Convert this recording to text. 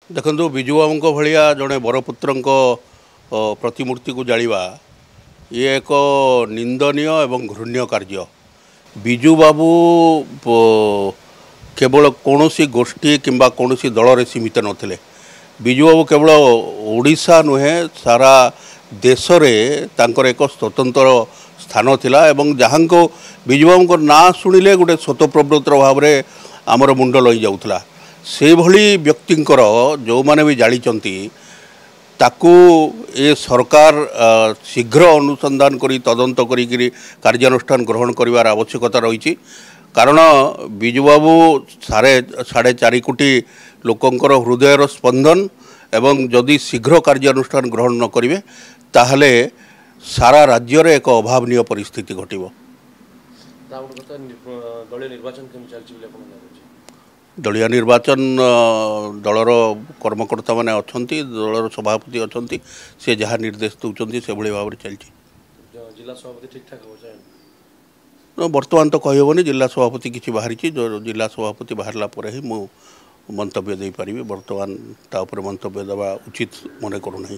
देखो विजु बाबू भाया जड़े बरपुत्र प्रतिमूर्ति को जावा ये एक निंदनीय एवं घृण्य कार्य। विजु बाबू केवल कौन सी गोष्ठी किंबा कौन सी दल सीमित नथिले। विजु बाबू केवल ओडिशा नुहे सारा देश रे तांकर एक स्वतंत्र स्थान थिला एवं जहाँ को विजु बाबू ना शुणिले गोटे स्वतःप्रवृत्तर भाव में आमर मुंड लई जाउथला। से भली व्यक्तिंकर जो माने भी जानिचंती ताकू ए सरकार शीघ्र अनुसंधान करी तदंत करी कार्यानुष्ठान ग्रहण करिवार आवश्यकता रही। कारण विजु बाबू 4.5 कोटी लोकंकर हृदयर स्पंदन एवं जदि शीघ्र कार्यानुष्ठान ग्रहण न करिवे ताहले सारा राज्य रे एक अभावनीय परिस्थिति घटिबो। दलिया निर्वाचन दलर कर्मकर्ता माने अछंती, दलर सभापति अछंती, से जहाँ निर्देश दौरान से भाई भाव में चलती। जिला सभापति ठीक ठाक बर्तमान तो कहबनी जिला सभापति किसी बाहरी जो जिला सभापति बाहरला पर ही मु मंतव्य दे पारिबे। बर्तमान ता ऊपर मंतव्य देवा उचित मन करूना।